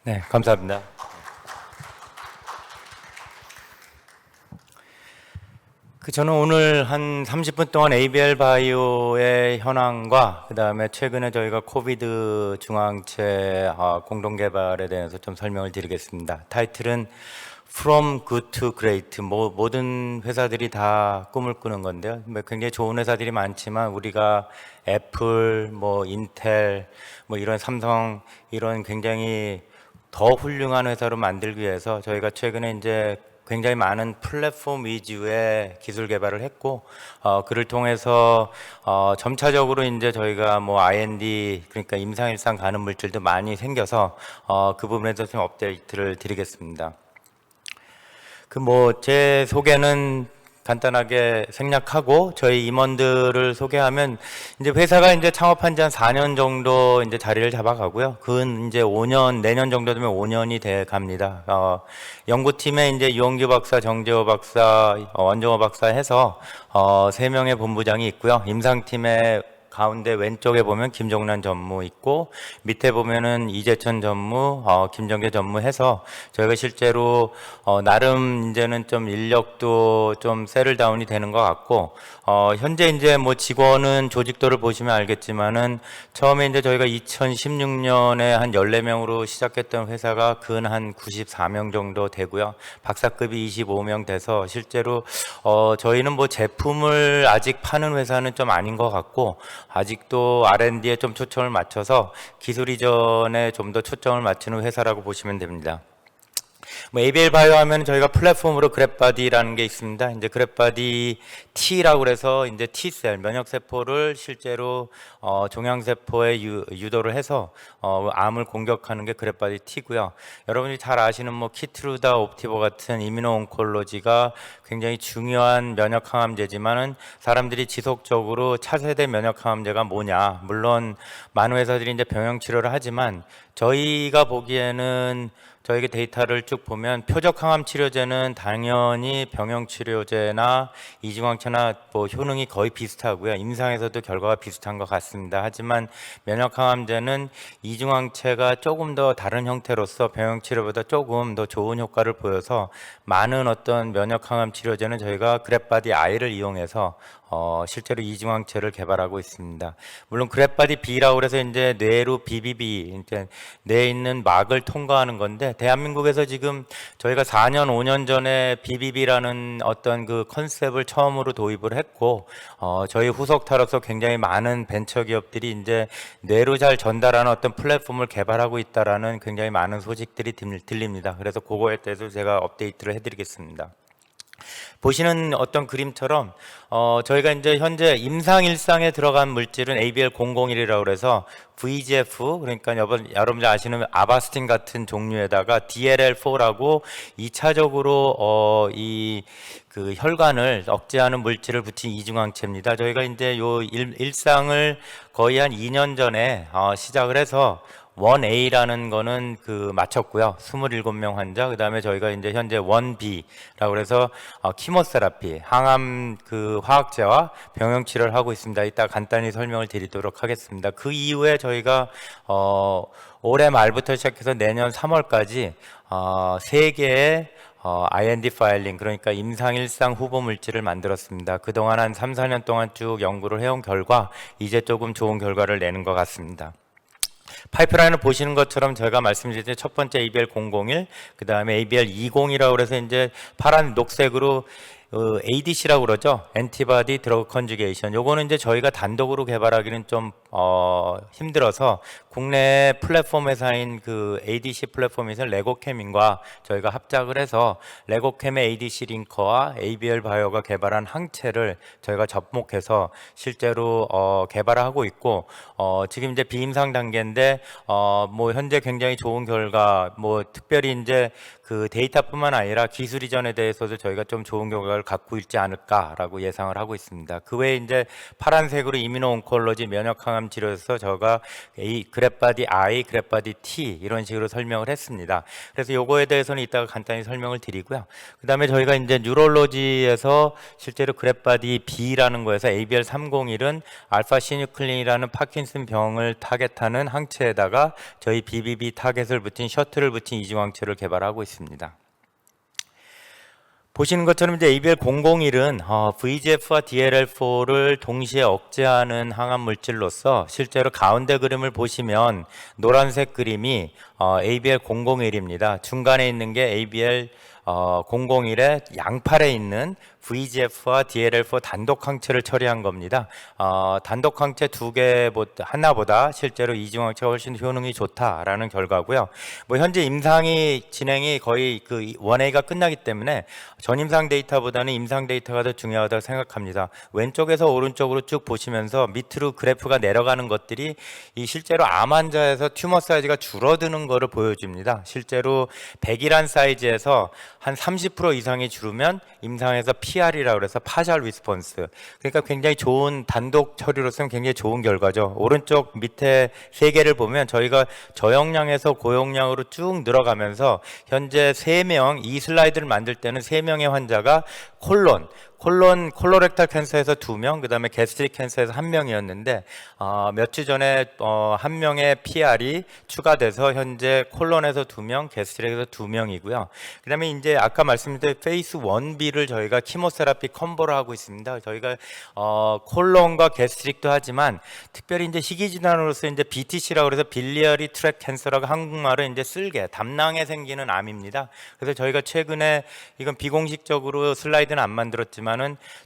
네, 감사합니다. 저는 오늘 한 30분 동안 ABL 바이오의 현황과 그다음에 최근에 저희가 코비드 중앙체 공동 개발에 대해서 좀 설명을 드리겠습니다. 타이틀은 From Good to Great. 모든 회사들이 다 꿈을 꾸는 건데요. 굉장히 좋은 회사들이 많지만 우리가 애플, 인텔, 이런 삼성 이런 굉장히 더 훌륭한 회사로 만들기 위해서 저희가 최근에 이제 굉장히 많은 플랫폼 위주의 기술 개발을 했고, 그를 통해서 점차적으로 이제 저희가 R&D, 그러니까 임상일상 가는 물질도 많이 생겨서 그 부분에 대해서 좀 업데이트를 드리겠습니다. 제 소개는 간단하게 생략하고 저희 임원들을 소개하면 이제 회사가 이제 창업한 지 한 4년 정도 이제 자리를 잡아가고요. 그건 이제 5년, 내년 정도 되면 5년이 돼 갑니다. 연구팀에 이제 유홍규 박사, 정재호 박사, 원정호 박사 해서 3명의 본부장이 있고요. 임상팀에 가운데 왼쪽에 보면 김종란 전무 있고 밑에 보면은 이재천 전무, 김정재 전무 해서 저희가 실제로 나름 이제는 좀 인력도 좀 세를 다운이 되는 것 같고 현재 이제 직원은 조직도를 보시면 알겠지만은 처음에 이제 저희가 2016년에 한 14명으로 시작했던 회사가 근 한 94명 정도 되고요. 박사급이 25명 돼서 실제로 저희는 제품을 아직 파는 회사는 좀 아닌 것 같고 아직도 R&D에 좀 초점을 맞춰서 기술 이전에 좀 더 초점을 맞추는 회사라고 보시면 됩니다. ABL 바이오 하면 저희가 플랫폼으로 그랩바디라는 게 있습니다. 이제 그랩바디 T라고 그래서 이제 T셀 면역세포를 실제로 종양세포에 유도를 해서 암을 공격하는 게 그랩바디 T고요. 여러분이 잘 아시는 키트루다, 옵티버 같은 이뮤노온콜로지가 굉장히 중요한 면역항암제지만은 사람들이 지속적으로 차세대 면역항암제가 뭐냐? 물론 많은 회사들이 이제 병용치료를 하지만 저희가 보기에는 저에게 데이터를 쭉 보면 표적 항암 치료제는 당연히 병용 치료제나 이중항체나 효능이 거의 비슷하고요. 임상에서도 결과가 비슷한 것 같습니다. 하지만 면역 항암제는 이중항체가 조금 더 다른 형태로서 병용 치료보다 조금 더 좋은 효과를 보여서 많은 어떤 면역 항암 치료제는 저희가 그랩바디 I를 이용해서 실제로 이중항체를 개발하고 있습니다. 물론 그랩바디 B라고 해서 이제 뇌로 BBB, 이제 뇌에 있는 막을 통과하는 건데 대한민국에서 지금 저희가 4년, 5년 전에 BBB라는 어떤 그 컨셉을 처음으로 도입을 했고 저희 후속타로서 굉장히 많은 벤처 기업들이 이제 뇌로 잘 전달하는 어떤 플랫폼을 개발하고 있다라는 굉장히 많은 소식들이 들립니다. 그래서 그거에 대해서 제가 업데이트를 해드리겠습니다. 보시는 어떤 그림처럼 저희가 이제 현재 임상일상에 들어간 물질은 ABL001이라고 해서 VEGF, 그러니까 여러분들 아시는 아바스틴 같은 종류에다가 DLL4라고 2차적으로 이 그 혈관을 억제하는 물질을 붙인 이중항체입니다. 저희가 이제 요 일상을 거의 한 2년 전에 시작을 해서 1A라는 거는 마쳤고요. 27명 환자. 그다음에 저희가 이제 현재 1B라고 해서 키모세라피, 항암 화학제와 병용 치료를 하고 있습니다. 이따 간단히 설명을 드리도록 하겠습니다. 그 이후에 저희가 올해 말부터 시작해서 내년 3월까지 3개의 IND 파일링, 그러니까 임상일상 후보 물질을 만들었습니다. 그동안 한 3, 4년 동안 쭉 연구를 해온 결과 이제 조금 좋은 결과를 내는 것 같습니다. 파이프라인을 보시는 것처럼 제가 말씀드린 첫 번째 ABL001, 그 다음에 ABL20이라고 해서 이제 파란 녹색으로 ADC라고 그러죠. 엔티바디 드러그 컨주게이션. 요거는 이제 저희가 단독으로 개발하기는 좀 힘들어서 국내 플랫폼 회사인 ADC 플랫폼에서 레고케민과 저희가 합작을 해서 레고케의 ADC 링커와 ABL 바이오가 개발한 항체를 저희가 접목해서 실제로 개발하고 있고 지금 이제 비임상 단계인데 현재 굉장히 좋은 결과 특별히 이제 데이터뿐만 아니라 기술 이전에 대해서도 저희가 좀 좋은 결과가 효과를 갖고 있지 않을까라고 예상을 하고 있습니다. 그 외에 이제 파란색으로 이뮤노온콜로지 면역항암 치료에서 저가 그래파디 I, 그래파디 T 이런 식으로 설명을 했습니다. 그래서 요거에 대해서는 이따가 간단히 설명을 드리고요. 그 다음에 저희가 이제 뉴럴로지에서 실제로 그래파디 B라는 거에서 ABL301은 알파 시뉴클린이라는 파킨슨 병을 타겟하는 항체에다가 저희 BBB 타겟을 붙인 셔틀을 붙인 이중항체를 개발하고 있습니다. 보시는 것처럼 이제 ABL001은 VEGF와 DLL4를 동시에 억제하는 항암 물질로서 실제로 가운데 그림을 보시면 노란색 그림이 ABL001입니다. 중간에 있는 게 ABL001의 양팔에 있는 VEGF와 DLL4 단독 항체를 처리한 겁니다. 단독 항체 두 개 하나보다 실제로 이중 항체가 훨씬 효능이 좋다라는 결과고요. 뭐 현재 임상이 진행이 거의 그 1A가 끝나기 때문에 전임상 데이터보다는 임상 데이터가 더 중요하다고 생각합니다. 왼쪽에서 오른쪽으로 쭉 보시면서 밑으로 그래프가 내려가는 것들이 이 실제로 암 환자에서 튜머 사이즈가 줄어드는 것을 보여줍니다. 실제로 100이란 사이즈에서 한 30% 이상이 줄으면 임상에서 PR이라고 해서 파셜 리스폰스, 그러니까 굉장히 좋은 단독 처리로서는 굉장히 좋은 결과죠. 오른쪽 밑에 세 개를 보면 저희가 저용량에서 고용량으로 쭉 늘어가면서 현재 3명, 이 슬라이드를 만들 때는 3명의 환자가 콜로렉탈 캔서에서 2명, 그 다음에 게스트릭 캔서에서 1명이었는데 몇 주 전에 한 명의 PR이 추가돼서 현재 콜론에서 2명, 게스트릭에서 2명이고요. 그 다음에 이제 아까 말씀드린 페이스 1B를 저희가 키모세라피 콤보를 하고 있습니다. 저희가 콜론과 게스트릭도 하지만 특별히 이제 희귀질환으로서 이제 BTC라고 해서 빌리어리 트랙 캔서라고 한국말은 이제 쓸개, 담낭에 생기는 암입니다. 그래서 저희가 최근에 이건 비공식적으로 슬라이드는 안 만들었지만은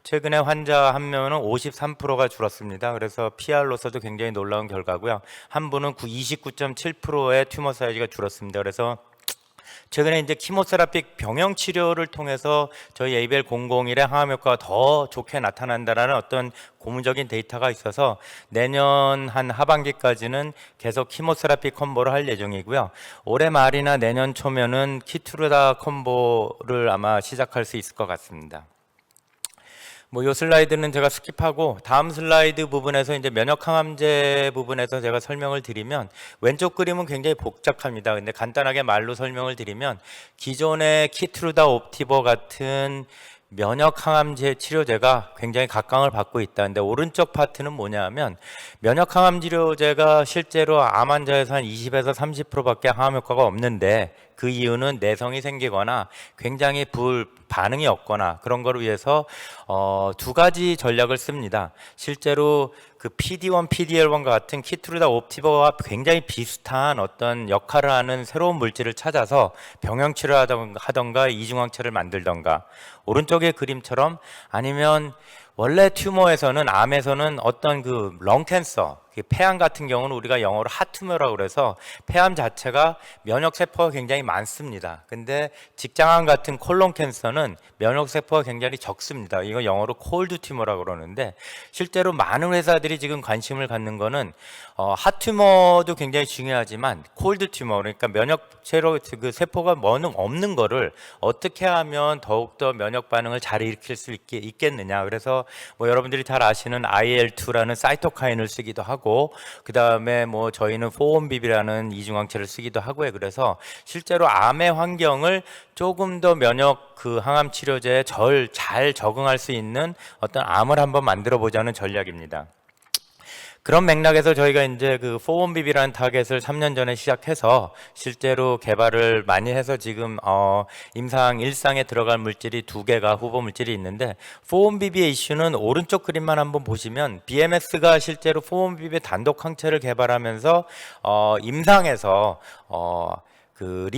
최근에 환자 한 명은 53%가 줄었습니다. 그래서 PR로서도 굉장히 놀라운 결과고요. 한 분은 29.7%의 튜머 사이즈가 줄었습니다. 그래서 최근에 이제 키모세라피 병영 치료를 통해서 저희 ABL001의 항암 효과가 더 좋게 나타난다라는 어떤 고무적인 데이터가 있어서 내년 한 하반기까지는 계속 키모세라피 콤보를 할 예정이고요. 올해 말이나 내년 초면은 키투르다 콤보를 아마 시작할 수 있을 것 같습니다. 뭐 요 슬라이드는 제가 스킵하고 다음 슬라이드 부분에서 이제 면역 항암제 부분에서 제가 설명을 드리면 왼쪽 그림은 굉장히 복잡합니다. 근데 간단하게 말로 설명을 드리면 기존의 키트루다 옵티버 같은 면역 항암제 치료제가 굉장히 각광을 받고 있다. 근데 오른쪽 파트는 뭐냐면 면역 항암 치료제가 실제로 암 환자에서 한 20에서 30%밖에 항암 효과가 없는데 그 이유는 내성이 생기거나 굉장히 반응이 없거나 그런 거를 위해서 두 가지 전략을 씁니다. 실제로 그 PD-1, PD-L1과 같은 키트루다 옵티버와 굉장히 비슷한 어떤 역할을 하는 새로운 물질을 찾아서 병영 치료하던가 이중항체를 만들던가, 오른쪽의 그림처럼 아니면 원래 튜머에서는 암에서는 어떤 그 렁캔서, 폐암 같은 경우는 우리가 영어로 핫튜머라고 그래서 폐암 자체가 면역 세포가 굉장히 많습니다. 근데 직장암 같은 콜론 캔서는 면역 세포가 굉장히 적습니다. 이거 영어로 콜드 튜머라고 그러는데 실제로 많은 회사들이 지금 관심을 갖는 거는 핫튜머도 굉장히 중요하지만 콜드 튜머, 그러니까 면역 그 세포가 없는 거를 어떻게 하면 더욱더 면역 반응을 잘 일으킬 수 있겠느냐. 그래서 뭐 여러분들이 잘 아시는 IL-2라는 사이토카인을 쓰기도 하고, 그 다음에 뭐 저희는 4-1BB라는 이중항체를 쓰기도 하고요. 그래서 실제로 암의 환경을 조금 더 면역 그 항암 치료제에 잘 적응할 수 있는 어떤 암을 한번 만들어 보자는 전략입니다. 그런 맥락에서 저희가 이제 그 4-1BB라는 타겟을 3년 전에 시작해서 실제로 개발을 많이 해서 지금 임상 1상에 들어갈 물질이 2개가 후보 물질이 있는데, 4-1BB의 이슈는 오른쪽 그림만 한번 보시면 BMS가 실제로 4-1BB 단독 항체를 개발하면서 임상에서 그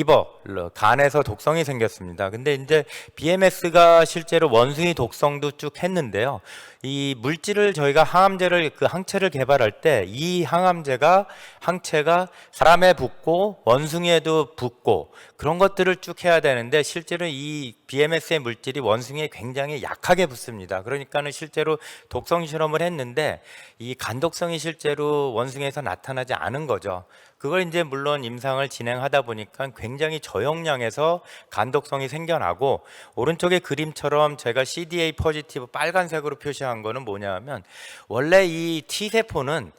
간에서 독성이 생겼습니다. 근데 이제 BMS가 실제로 원숭이 독성도 쭉 했는데요. 이 물질을 저희가 항체를 개발할 때 이 항체가 사람에 붙고 원숭이에도 붙고 그런 것들을 쭉 해야 되는데, 실제로 이 BMS의 물질이 원숭이에 굉장히 약하게 붙습니다. 그러니까는 실제로 독성 실험을 했는데 이 간독성이 실제로 원숭이에서 나타나지 않은 거죠. 그걸 이제 물론 임상을 진행하다 보니까 굉장히 저용량에서 간독성이 생겨나고, 오른쪽의 그림처럼 제가 CDA 포지티브 빨간색으로 표시한 거는 뭐냐면, 원래 이 T세포는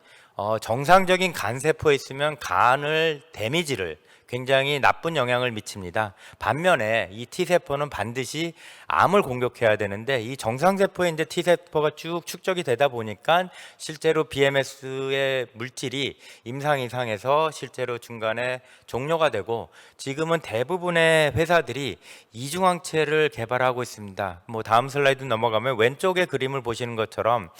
정상적인 간세포에 있으면 간을 데미지를, 굉장히 나쁜 영향을 미칩니다. 반면에 이 T세포는 반드시 암을 공격해야 되는데, 이 정상세포에 이제 T세포가 쭉 축적이 되다 보니까 실제로 BMS의 물질이 임상 이상에서 실제로 중간에 종료가 되고, 지금은 대부분의 회사들이 이중항체를 개발하고 있습니다. 뭐 다음 슬라이드 넘어가면 왼쪽의 그림을 보시는 것처럼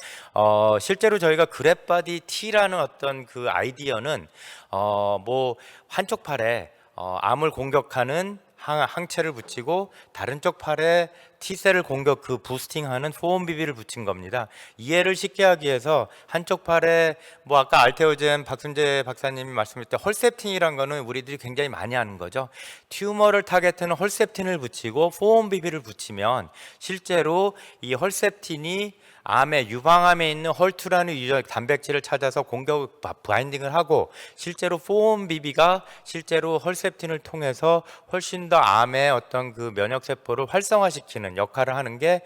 실제로 저희가 그랩바디 T라는 어떤 그 아이디어는 뭐 한쪽 팔에 암을 공격하는 항체를 붙이고 다른 쪽 팔에 T셀을 공격 부스팅하는 포온비비를 붙인 겁니다. 이해를 쉽게 하기 위해서 한쪽 팔에 뭐 아까 알테오젠 박순재 박사님이 말씀하실 때 헐셉틴이란 거는 우리들이 굉장히 많이 하는 거죠. 튜머를 타겟하는 헐셉틴을 붙이고 포온비비를 붙이면 실제로 이 헐셉틴이 암의 유방암에 있는 헐투라는 유전 단백질을 찾아서 공격 바인딩을 하고, 실제로 포온비비가 실제로 헐셉틴을 통해서 훨씬 더 암의 어떤 그 면역 세포를 활성화시키는 역할을 하는 게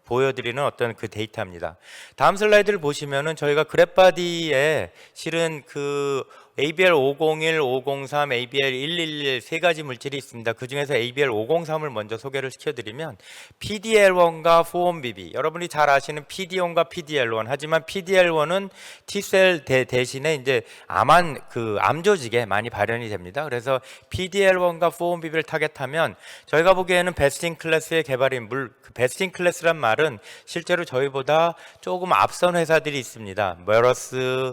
보여드리는 어떤 그 데이터입니다. 다음 슬라이드를 보시면은 저희가 그랩바디에 실은 그 ABL 501, 503, ABL 111 세 가지 물질이 있습니다. 그 중에서 ABL 503을 먼저 소개를 시켜드리면, PDL1과 4-1BB, 여러분이 잘 아시는 PD1과 PDL1, 하지만 PDL1은 T셀 대신에 이제 암 조직에 많이 발현이 됩니다. 그래서 PDL1과 4-1BB를 타겟하면 저희가 보기에는 베스트 인 클래스의 개발인 베스트 인 클래스란 말은 실제로 저희보다 조금 앞선 회사들이 있습니다. 메러스,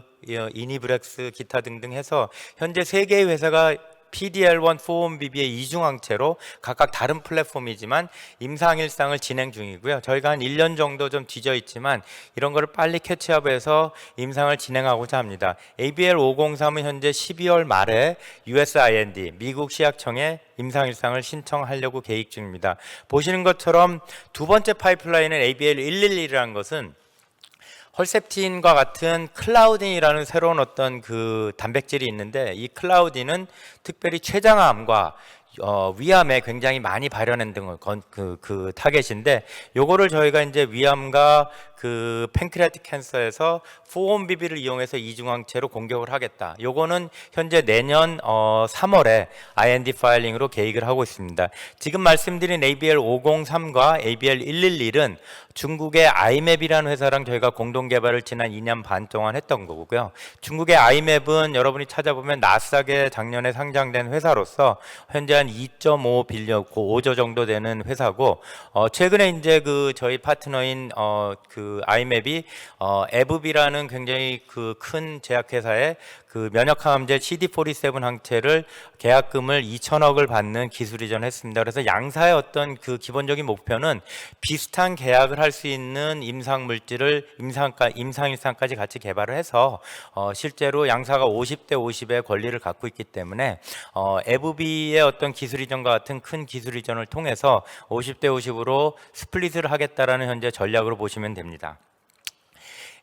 이니브렉스, 기타 등등 해서 현재 세 개의 회사가 PDL1, 4-1BB의 이중항체로 각각 다른 플랫폼이지만 임상일상을 진행 중이고요. 저희가 한 1년 정도 좀 뒤져 있지만 이런 거를 빨리 캐치업해서 임상을 진행하고자 합니다. ABL503은 현재 12월 말에 US IND, 미국 식약청에 임상일상을 신청하려고 계획 중입니다. 보시는 것처럼 두 번째 파이프라인은 ABL111이라는 것은 헐셉틴과 같은 클라우딘이라는 새로운 어떤 그 단백질이 있는데, 이 클라우딘은 특별히 췌장암과 위암에 굉장히 많이 발현한 등을 그 타겟인데, 요거를 저희가 이제 위암과 그 팬크리아틱 캔서에서 4-1BB를 이용해서 이중항체로 공격을 하겠다. 요거는 현재 내년 3월에 IND 파일링으로 계획을 하고 있습니다. 지금 말씀드린 ABL503과 ABL111은 중국의 아이맵이라는 회사랑 저희가 공동 개발을 지난 2년 반 동안 했던 거고요. 중국의 아이맵은 여러분이 찾아보면 나스닥에 작년에 상장된 회사로서 현재 한 2.5 빌리언, 5조 정도 되는 회사고, 최근에 이제 그 저희 파트너인 그 아이맵이 에브비라는 굉장히 그 큰 제약회사에 그 면역항암제 CD47 항체를 계약금을 2천억을 받는 기술 이전했습니다. 그래서 양사의 어떤 그 기본적인 목표는 비슷한 계약을 할 수 있는 임상 물질을 임상일상까지 같이 개발을 해서 실제로 양사가 50대 50의 권리를 갖고 있기 때문에 에브비의 어떤 기술 이전과 같은 큰 기술 이전을 통해서 50대 50으로 스플릿을 하겠다라는 현재 전략으로 보시면 됩니다.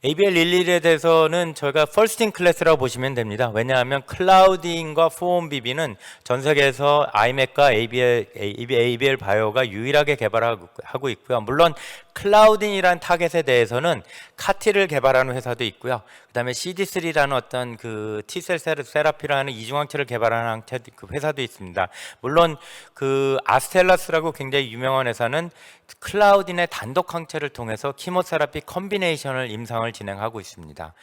ABL11에 대해서는 저희가 퍼스트 인 클래스라고 보시면 됩니다. 왜냐하면 클라우딘과 4-1BB는 전 세계에서 아이맥과 ABL 바이오가 유일하게 개발하고 있고요. 물론 클라우딘이라는 타겟에 대해서는 카티를 개발하는 회사도 있고요. 그다음에 CD3라는 어떤 그 T셀 세라피라는 이중항체를 개발하는 그 회사도 있습니다. 물론 그 아스텔라스라고 굉장히 유명한 회사는 클라우딘의 단독 항체를 통해서 키모세라피 컴비네이션을 임상을 진행하고 있습니다.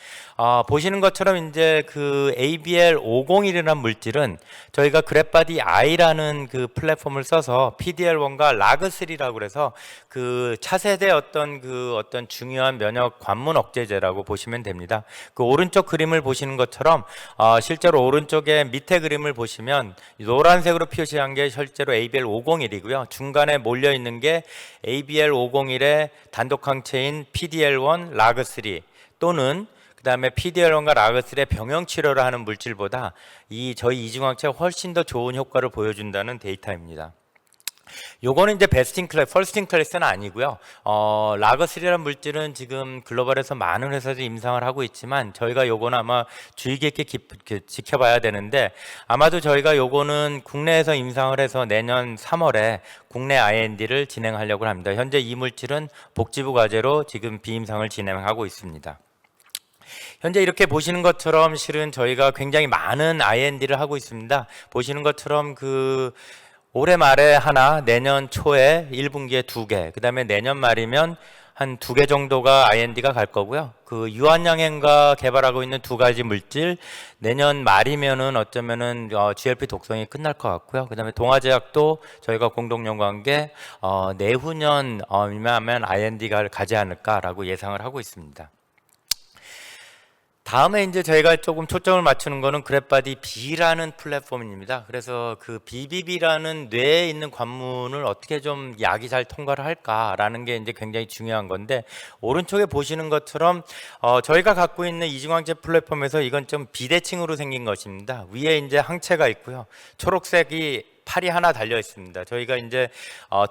보시는 것처럼 이제 그 ABL501이라는 물질은 저희가 그랩바디 I라는 그 플랫폼을 써서 PDL1과 라그3라고 그래서 그 차세대 어떤 중요한 면역 관문 억제제라고 보시면 됩니다. 그 오른쪽 그림을 보시는 것처럼 실제로 오른쪽에 밑에 그림을 보시면 노란색으로 표시한 게 실제로 ABL501이고요. 중간에 몰려 있는 게 ABL501의 단독 항체인 PDL1, 라그3 또는 그 다음에 PDL1과 라그3의 병영 치료를 하는 물질보다 저희 이중항체가 훨씬 더 좋은 효과를 보여준다는 데이터입니다. 요거는 이제 베스트 인 클래스, 퍼스트 인 클래스는 아니고요. 라거3라는 물질은 지금 글로벌에서 많은 회사들이 임상을 하고 있지만 저희가 요거는 아마 주의 깊게 지켜봐야 되는데, 아마도 저희가 요거는 국내에서 임상을 해서 내년 3월에 국내 IND를 진행하려고 합니다. 현재 이 물질은 복지부 과제로 지금 비임상을 진행하고 있습니다. 현재 이렇게 보시는 것처럼 실은 저희가 굉장히 많은 IND를 하고 있습니다. 보시는 것처럼 올해 말에 하나, 내년 초에 1분기에 2개, 그 다음에 내년 말이면 한 2개 정도가 IND가 갈 거고요. 유한양행과 개발하고 있는 2가지 물질, 내년 말이면은 어쩌면은 GLP 독성이 끝날 것 같고요. 그 다음에 동아제약도 저희가 공동 연구한 게 내후년 이면 IND가 가지 않을까라고 예상을 하고 있습니다. 다음에 이제 저희가 조금 초점을 맞추는 거는 그랩바디 B라는 플랫폼입니다. 그래서 BBB라는 뇌에 있는 관문을 어떻게 좀 약이 잘 통과를 할까라는 게 이제 굉장히 중요한 건데, 오른쪽에 보시는 것처럼 저희가 갖고 있는 이중항체 플랫폼에서 이건 좀 비대칭으로 생긴 것입니다. 위에 이제 항체가 있고요. 초록색이 팔이 하나 달려 있습니다. 저희가 이제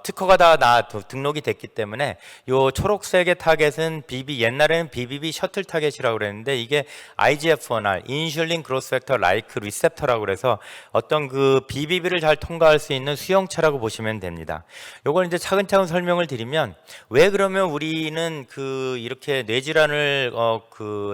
특허가 다 등록이 됐기 때문에 요 초록색의 타겟은 옛날에는 BBB 셔틀 타겟이라고 그랬는데, 이게 IGF-1R, 인슐린 그로스 팩터 라이크 리셉터라고 그래서 어떤 BBB를 잘 통과할 수 있는 수용체라고 보시면 됩니다. 요걸 이제 차근차근 설명을 드리면, 왜 그러면 우리는 이렇게 뇌질환을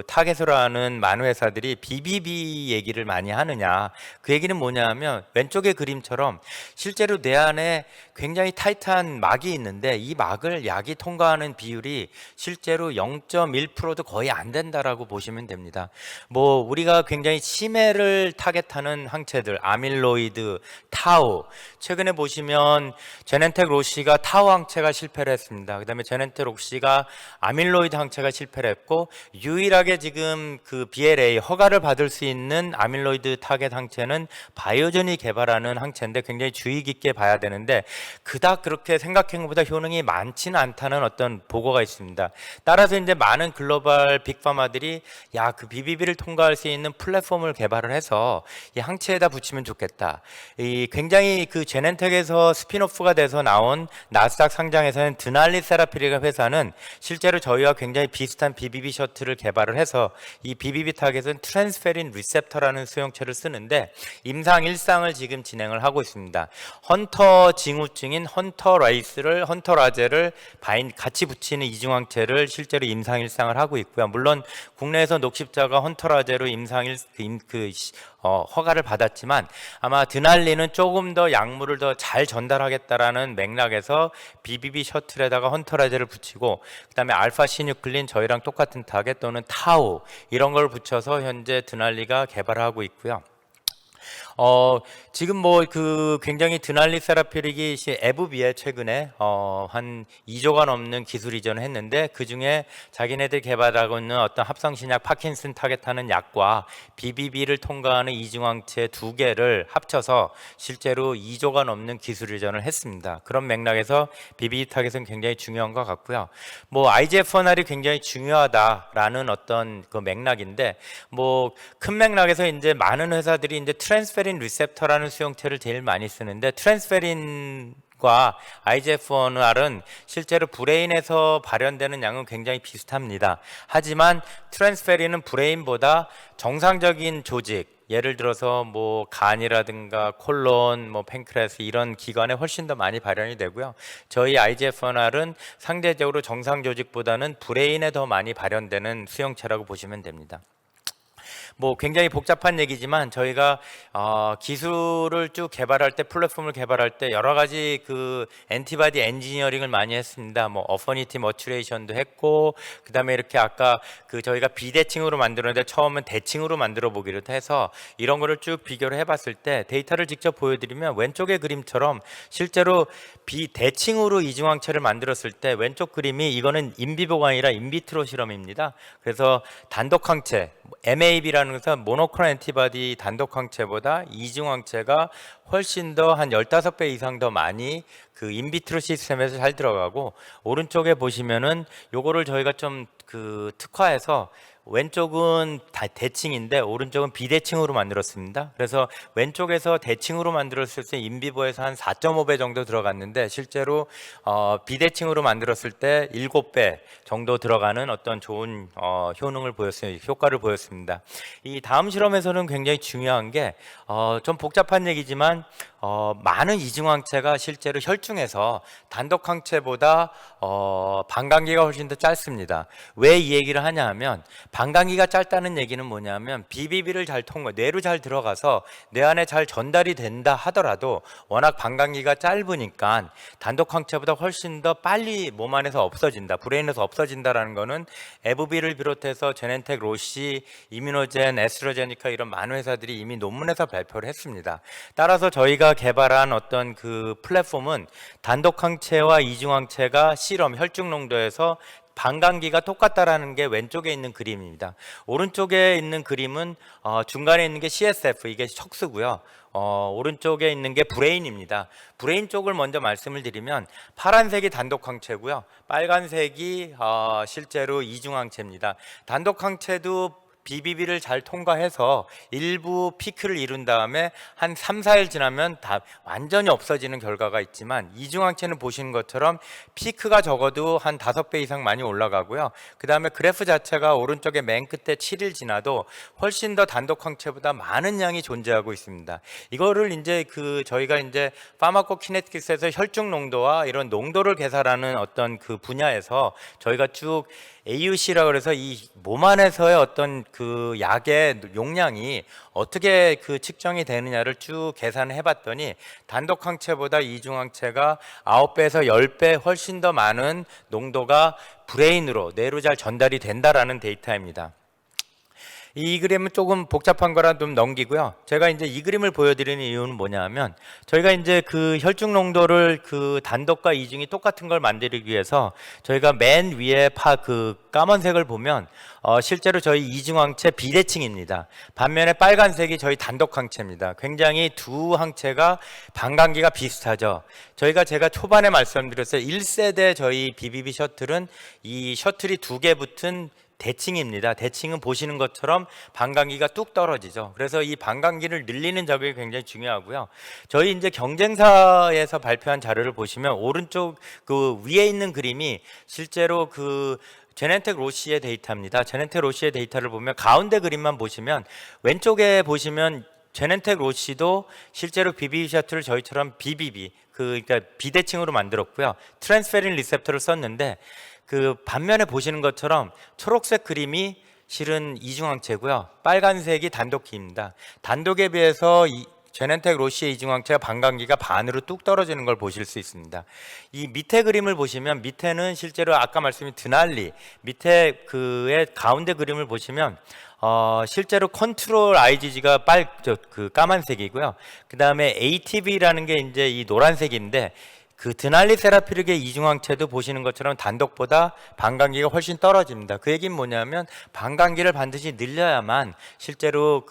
타겟으로 하는 많은 회사들이 BBB 얘기를 많이 하느냐, 그 얘기는 뭐냐 하면, 왼쪽의 그림처럼 실제로 뇌 안에 굉장히 타이트한 막이 있는데, 이 막을 약이 통과하는 비율이 실제로 0.1%도 거의 안 된다라고 보시면 됩니다. 우리가 굉장히 치매를 타겟하는 항체들, 아밀로이드, 타우, 최근에 보시면 제넨텍 로시가 타우 항체가 실패를 했습니다. 그 다음에 제넨텍 로시가 아밀로이드 항체가 실패를 했고, 유일하게 지금 BLA 허가를 받을 수 있는 아밀로이드 타겟 항체는 바이오전이 개발하는 항체인데, 굉장히 주의 깊게 봐야 되는데, 그닥 그렇게 생각한 것보다 효능이 많지는 않다는 어떤 보고가 있습니다. 따라서 이제 많은 글로벌 빅파마들이 BBB를 통과할 수 있는 플랫폼을 개발을 해서 이 항체에다 붙이면 좋겠다. 굉장히 제넨텍에서 스피노프가 돼서 나온 나스닥 상장에서는 드날리 세라피리가 회사는 실제로 저희와 굉장히 비슷한 BBB 셔틀을 개발을 해서, 이 BBB 타겟은 트랜스페린 리셉터라는 수용체를 쓰는데 임상 1상을 지금 진행을 하고 있습니다. 헌터 징후증인 헌터 라제를 같이 붙이는 이중항체를 실제로 임상 1상을 하고 있고요. 물론 국내에서 녹십자가 헌터 라제로 임상 허가를 받았지만, 아마 드날리는 조금 더 약물을 더 잘 전달하겠다라는 맥락에서 BBB 셔틀에다가 헌터 라제를 붙이고, 그 다음에 알파 시뉴클린, 저희랑 똑같은 타겟 또는 타우, 이런 걸 붙여서 현재 드날리가 개발하고 있고요. 지금 굉장히 드날리 세라피릭이 에브비에 최근에 한 2조가 넘는 기술 이전을 했는데, 그 중에 자기네들 개발하고 있는 어떤 합성신약 파킨슨 타겟하는 약과 BBB를 통과하는 이중항체 2개를 합쳐서 실제로 2조가 넘는 기술 이전을 했습니다. 그런 맥락에서 BBB 타겟은 굉장히 중요한 것 같고요. IGF-1R이 굉장히 중요하다라는 어떤 맥락인데, 큰 맥락에서 이제 많은 회사들이 이제 트랜스페린 리셉터라는 수용체를 제일 많이 쓰는데, 트랜스페린과 IGF-1R은 실제로 브레인에서 발현되는 양은 굉장히 비슷합니다. 하지만 트랜스페린은 브레인보다 정상적인 조직, 예를 들어서 간이라든가 콜론, 팬크레아스 이런 기관에 훨씬 더 많이 발현이 되고요. 저희 IGF-1R은 상대적으로 정상 조직보다는 브레인에 더 많이 발현되는 수용체라고 보시면 됩니다. 굉장히 복잡한 얘기지만, 저희가 기술을 쭉 개발할 때, 플랫폼을 개발할 때 여러 가지 엔티바디 엔지니어링을 많이 했습니다. 어퍼니티 머추레이션도 했고, 그 다음에 이렇게 아까 저희가 비대칭으로 만들었는데 처음은 대칭으로 만들어 보기로 해서 이런 거를 쭉 비교를 해봤을 때, 데이터를 직접 보여드리면 왼쪽의 그림처럼 실제로 비대칭으로 이중항체를 만들었을 때, 왼쪽 그림이 이거는 인비보가 아니라 인비트로 실험입니다. 그래서 단독항체 MAB라는 것은 모노클론 엔티바디 단독항체보다 이중항체가 훨씬 더 한 15배 이상 더 많이 인비트로 시스템에서 잘 들어가고, 오른쪽에 보시면은 요거를 저희가 좀 특화해서 왼쪽은 대칭인데 오른쪽은 비대칭으로 만들었습니다. 그래서 왼쪽에서 대칭으로 만들었을 때 인비보에서 한 4.5배 정도 들어갔는데 실제로 비대칭으로 만들었을 때 7배 정도 들어가는 어떤 좋은 효과를 보였습니다. 이 다음 실험에서는 굉장히 중요한 게 좀 복잡한 얘기지만 많은 이중항체가 실제로 혈중에서 단독 항체보다 반감기가 훨씬 더 짧습니다. 왜 이 얘기를 하냐 하면 반감기가 짧다는 얘기는 뭐냐면 BBB를 잘 뇌로 잘 들어가서 뇌 안에 잘 전달이 된다 하더라도 워낙 반감기가 짧으니까 단독 항체보다 훨씬 더 빨리 몸 안에서 없어진다, 브레인에서 없어진다라는 거는 에브비를 비롯해서 제넨텍, 로시, 이뮤노젠, 에스트라제니카 이런 많은 회사들이 이미 논문에서 발표를 했습니다. 따라서 저희가 개발한 어떤 그 플랫폼은 단독 항체와 이중 항체가 실험 혈중 농도에서 반감기가 똑같다라는 게 왼쪽에 있는 그림입니다. 오른쪽에 있는 그림은 중간에 있는 게 CSF, 이게 척수고요. 오른쪽에 있는 게 브레인입니다. 브레인 쪽을 먼저 말씀을 드리면 파란색이 단독 항체고요. 빨간색이 실제로 이중 항체입니다. 단독 항체도 BBB를 잘 통과해서 일부 피크를 이룬 다음에 한 3, 4일 지나면 다 완전히 없어지는 결과가 있지만 이중항체는 보시는 것처럼 피크가 적어도 한 5배 이상 많이 올라가고요. 그 다음에 그래프 자체가 오른쪽에 맨 끝에 7일 지나도 훨씬 더 단독항체보다 많은 양이 존재하고 있습니다. 이거를 이제 저희가 이제 파마코키네틱스에서 혈중 농도와 이런 농도를 계산하는 어떤 그 분야에서 저희가 쭉 AUC라고 해서 이 몸 안에서의 어떤 그 약의 용량이 어떻게 그 측정이 되느냐를 쭉 계산을 해봤더니 단독 항체보다 이중 항체가 9배에서 10배 훨씬 더 많은 농도가 브레인으로 뇌로 잘 전달이 된다라는 데이터입니다. 이 그림은 조금 복잡한 거라 좀 넘기고요. 제가 이제 이 그림을 보여드리는 이유는 뭐냐 하면 저희가 이제 그 혈중 농도를 그 단독과 이중이 똑같은 걸 만들기 위해서 저희가 맨 위에 까만색을 보면 실제로 저희 이중항체 비대칭입니다. 반면에 빨간색이 저희 단독 항체입니다. 굉장히 두 항체가 반감기가 비슷하죠. 제가 초반에 말씀드렸어요. 1세대 저희 BBB 셔틀은 이 셔틀이 2개 붙은 대칭입니다. 대칭은 보시는 것처럼 반감기가 뚝 떨어지죠. 그래서 이 반감기를 늘리는 작업이 굉장히 중요하고요. 저희 이제 경쟁사에서 발표한 자료를 보시면 오른쪽 그 위에 있는 그림이 실제로 제넨텍 로시의 데이터입니다. 제넨텍 로시의 데이터를 보면 가운데 그림만 보시면 왼쪽에 보시면 제넨텍 로시도 실제로 BBB 셔틀을 저희처럼 BBB 그러니까 비대칭으로 만들었고요. 트랜스페린 리셉터를 썼는데 반면에 보시는 것처럼 초록색 그림이 실은 이중항체고요. 빨간색이 단독기입니다. 단독에 비해서 제넨텍 로시의 이중항체가 반감기가 반으로 뚝 떨어지는 걸 보실 수 있습니다. 이 밑에 그림을 보시면 밑에는 실제로 아까 말씀드린 드날리 밑에 그의 가운데 그림을 보시면 실제로 컨트롤 IgG가 까만색이고요. 그 다음에 ATB라는 게 이제 이 노란색인데 드날리 세라피르의 이중항체도 보시는 것처럼 단독보다 반감기가 훨씬 떨어집니다. 그 얘기는 뭐냐면 반감기를 반드시 늘려야만 실제로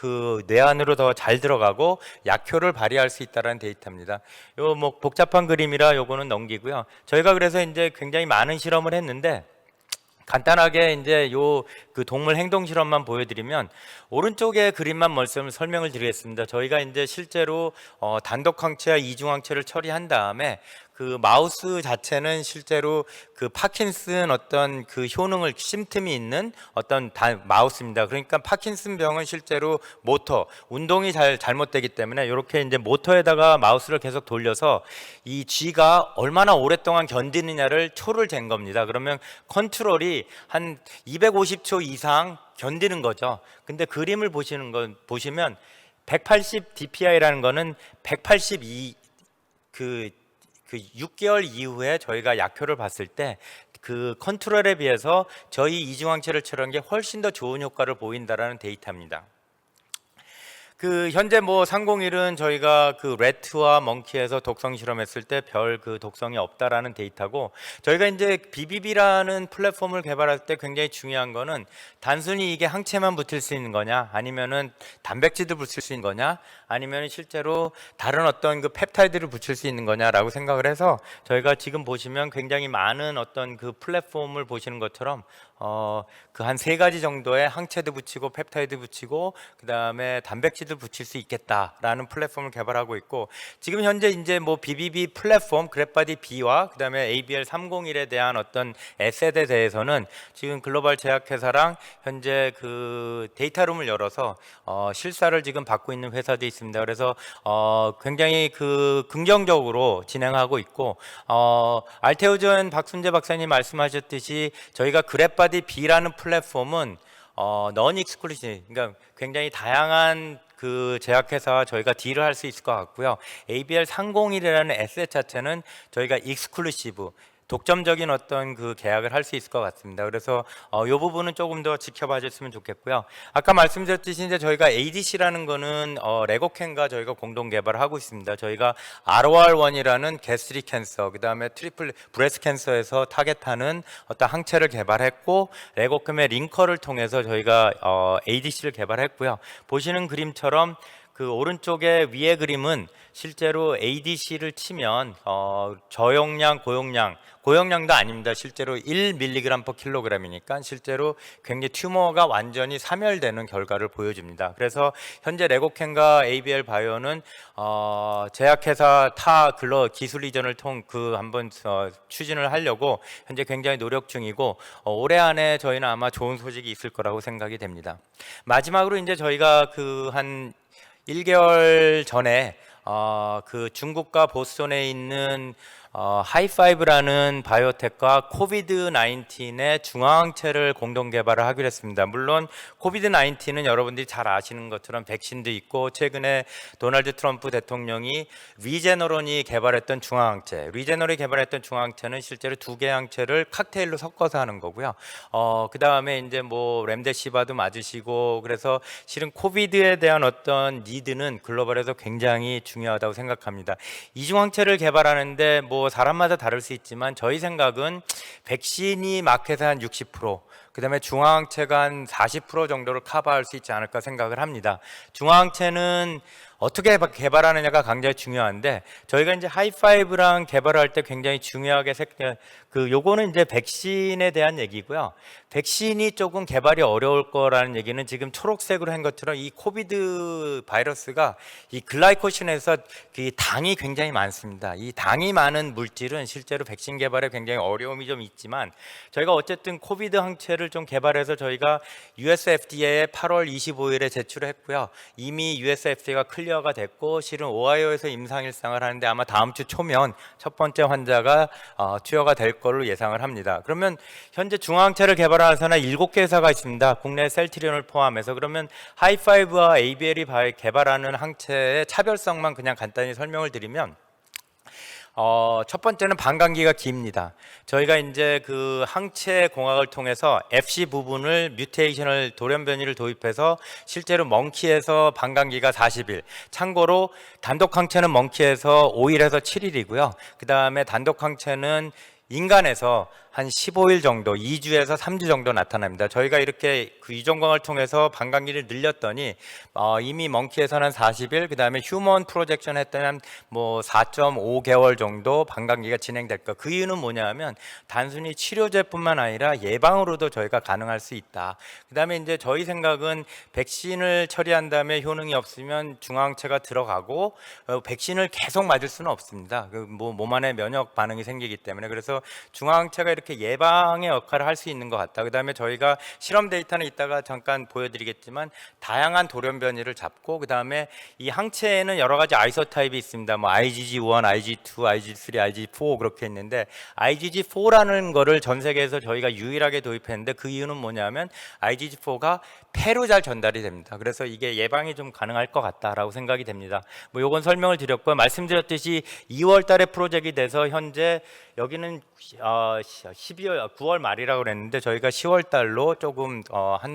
뇌 안으로 더 잘 들어가고 약효를 발휘할 수 있다는 데이터입니다. 복잡한 그림이라 요거는 넘기고요. 저희가 그래서 이제 굉장히 많은 실험을 했는데 간단하게 이제 동물 행동 실험만 보여드리면 오른쪽의 그림만 설명을 드리겠습니다. 저희가 이제 실제로 단독 항체와 이중 항체를 처리한 다음에 마우스 자체는 실제로 파킨슨 어떤 효능을 심틈이 있는 어떤 마우스입니다. 그러니까 파킨슨 병은 실제로 운동이 잘못되기 때문에 이렇게 이제 모터에다가 마우스를 계속 돌려서 이 쥐가 얼마나 오랫동안 견디느냐를 초를 잰 겁니다. 그러면 컨트롤이 한 250초 이상 견디는 거죠. 근데 그림을 보시면 180 DPI라는 거는 182 6개월 이후에 저희가 약효를 봤을 때 컨트롤에 비해서 저희 이중항체를 처리한 게 훨씬 더 좋은 효과를 보인다라는 데이터입니다. 현재 뭐 301은 저희가 레트와 멍키에서 독성 실험했을 때 별 독성이 없다라는 데이터고, 저희가 이제 BBB라는 플랫폼을 개발할 때 굉장히 중요한 거는 단순히 이게 항체만 붙일 수 있는 거냐, 아니면은 단백질도 붙일 수 있는 거냐, 아니면 실제로 다른 어떤 펩타이드를 붙일 수 있는 거냐라고 생각을 해서, 저희가 지금 보시면 굉장히 많은 어떤 플랫폼을 보시는 것처럼 한 세 가지 정도의 항체도 붙이고 펩타이드 붙이고 그다음에 단백질도 붙일 수 있겠다라는 플랫폼을 개발하고 있고, 지금 현재 이제 뭐 BBB 플랫폼 그래프바디 B와 그다음에 ABL 301에 대한 어떤 에셋에 대해서는 지금 글로벌 제약회사랑 현재 데이터룸을 열어서 실사를 지금 받고 있는 회사도 있습니다. 그래서 굉장히 긍정적으로 진행하고 있고, 알테오전 박순재 박사님 말씀하셨듯이 저희가 그래프바디 B라는 플랫폼은 non exclusive, 그러니까 굉장히 다양한 제약회사와 저희가 딜을 할 수 있을 것 같고요. ABL 301이라는 에셋 자체는 저희가 익스클루시브, 독점적인 어떤 계약을 할 수 있을 것 같습니다. 그래서 이 부분은 조금 더 지켜봐 줬으면 좋겠고요. 아까 말씀드렸듯이 이제 저희가 ADC라는 거는 레고캔과 저희가 공동 개발을 하고 있습니다. 저희가 ROR1이라는 게스트릭 캔서, 그다음에 트리플 브레스트 캔서에서 타겟하는 어떤 항체를 개발했고, 레고캔의 링커를 통해서 저희가 ADC를 개발했고요. 보시는 그림처럼 오른쪽에 위에 그림은 실제로 ADC를 치면 저용량, 고용량도 아닙니다. 실제로 1mg/kg이니까 실제로 굉장히 튜머가 완전히 사멸되는 결과를 보여줍니다. 그래서 현재 레고캔과 ABL 바이오는 제약회사 기술 이전을 한번 추진을 하려고 현재 굉장히 노력 중이고, 올해 안에 저희는 아마 좋은 소식이 있을 거라고 생각이 됩니다. 마지막으로 이제 저희가 한 1개월 전에 중국과 보스턴에 있는 하이파이브라는 바이오텍과 코비드 19의 중화항체를 공동 개발을 하기로 했습니다. 물론 코비드 19는 여러분들이 잘 아시는 것처럼 백신도 있고, 최근에 도널드 트럼프 대통령이 리제너론이 개발했던 중화항체, 리제너론이 개발했던 중화항체는 실제로 두 개의 항체를 칵테일로 섞어서 하는 거고요. 그 다음에 이제 뭐 렘데시바도 맞으시고, 그래서 실은 코비드에 대한 어떤 니드는 글로벌에서 굉장히 중요하다고 생각합니다. 이 중항체를 개발하는데 뭐 사람마다 다를 수 있지만 저희 생각은 백신이 마켓의 한 60%, 그 다음에 중화항체가 한 40% 정도를 커버할 수 있지 않을까 생각을 합니다. 중화항체는 어떻게 개발하느냐가 굉장히 중요한데, 저희가 이제 하이파이브랑 개발할 때 굉장히 중요하게 요거는 이제 백신에 대한 얘기고요. 백신이 조금 개발이 어려울 거라는 얘기는 지금 초록색으로 한 것처럼 이 코비드 바이러스가 이 글라이코신에서 당이 굉장히 많습니다. 이 당이 많은 물질은 실제로 백신 개발에 굉장히 어려움이 좀 있지만, 저희가 어쨌든 코비드 항체를 좀 개발해서 저희가 US FDA에 8월 25일에 제출을 했고요. 이미 US FDA가 클리어가 됐고, 실은 오하이오에서 임상일상을 하는데 아마 다음 주 초면 첫 번째 환자가 투여가 될 걸로 예상을 합니다. 그러면 현재 중화항체를 개발하는 회사는 7개 회사가 있습니다. 국내 셀트리온을 포함해서. 그러면 하이파이브와 ABL이 개발하는 항체의 차별성만 그냥 간단히 설명을 드리면, 첫 번째는 반감기가 깁니다. 저희가 이제 항체 공학을 통해서 FC 부분을 뮤테이션을 돌연변이를 도입해서 실제로 멍키에서 반감기가 40일. 참고로 단독 항체는 멍키에서 5일에서 7일이고요. 그 다음에 단독 항체는 인간에서 한 15일 정도, 2주에서 3주 정도 나타납니다. 저희가 이렇게 이전광을 통해서 반감기를 늘렸더니 이미 멍키에서는 40일, 그 다음에 휴먼 프로젝션 했더니 한 4.5개월 정도 반감기가 진행될 거. 그 이유는 뭐냐면 단순히 치료제뿐만 아니라 예방으로도 저희가 가능할 수 있다. 그 다음에 이제 저희 생각은 백신을 처리한 다음에 효능이 없으면 중화항체가 들어가고 백신을 계속 맞을 수는 없습니다. 몸 안에 면역 반응이 생기기 때문에. 그래서 중화항체가 이렇게 예방의 역할을 할 수 있는 것 같다. 그 다음에 저희가 실험 데이터는 이따가 잠깐 보여드리겠지만 다양한 돌연변이를 잡고, 그 다음에 이 항체에는 여러 가지 아이소타입이 있습니다. 뭐 IgG1, IgG2, IgG3, IgG4 그렇게 있는데, IgG4라는 거를 전 세계에서 저희가 유일하게 도입했는데, 그 이유는 뭐냐면 IgG4가 폐로 잘 전달이 됩니다. 그래서 이게 예방이 좀 가능할 것 같다라고 생각이 됩니다. 요건 설명을 드렸고요. 말씀드렸듯이 2월 달에 프로젝트가 돼서 현재 여기는 12월 9월 말이라고 그랬는데 저희가 10월 달로 조금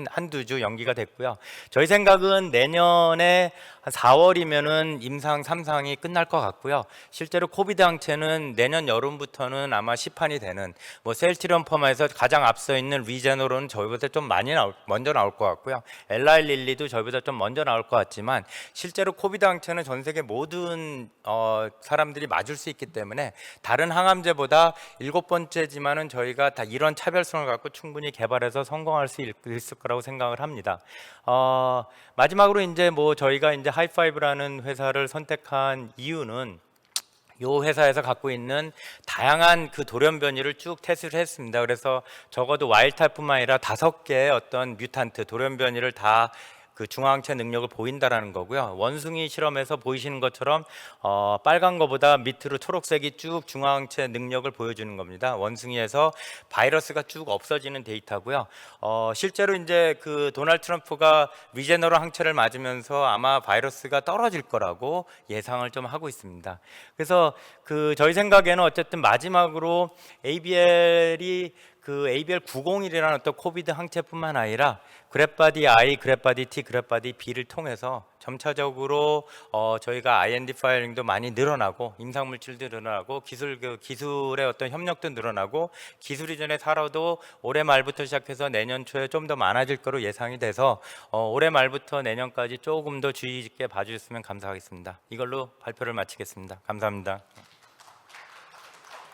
한두 주 연기가 됐고요. 저희 생각은 내년에 한 4월이면은 임상 3상이 끝날 것 같고요. 실제로 코비드 항체는 내년 여름부터는 아마 시판이 되는 뭐 셀트리온 퍼마에서 가장 앞서 있는 리제노로는 저희보다 좀 먼저 나올 것 같고요. 엘라이 릴리도 저희보다 좀 먼저 나올 것 같지만 실제로 코비드 항체는 전 세계 모든 사람들이 맞을 수 있기 때문에 다른 항암제보다 7번째지만은 저희가 다 이런 차별성을 갖고 충분히 개발해서 성공할 수 있을 거라고 생각을 합니다. 마지막으로 이제 뭐 저희가 이제 하이파이브라는 회사를 선택한 이유는 요 회사에서 갖고 있는 다양한 그 돌연 변이를 쭉 테스트를 했습니다. 그래서 적어도 와일드타입뿐만 아니라 5개의 어떤 뮤탄트 돌연 변이를 다 그 중화항체 능력을 보인다라는 거고요. 원숭이 실험에서 보이시는 것처럼 빨간 거보다 밑으로 초록색이 쭉 중화항체 능력을 보여주는 겁니다. 원숭이에서 바이러스가 쭉 없어지는 데이터고요. 실제로 이제 그 도널드 트럼프가 리제너럴 항체를 맞으면서 아마 바이러스가 떨어질 거라고 예상을 좀 하고 있습니다. 그래서 그 저희 생각에는 어쨌든 마지막으로 ABL이 그 ABL901이라는 어떤 코비드 항체뿐만 아니라 그랩바디 I, 그랩바디 T, 그랩바디 B를 통해서 점차적으로 저희가 IND 파일링도 많이 늘어나고 임상 물질도 늘어나고 기술의 어떤 협력도 늘어나고 기술 이전에 살아도 올해 말부터 시작해서 내년 초에 좀 더 많아질 거로 예상이 돼서 올해 말부터 내년까지 조금 더 주의 깊게 봐주셨으면 감사하겠습니다. 이걸로 발표를 마치겠습니다. 감사합니다.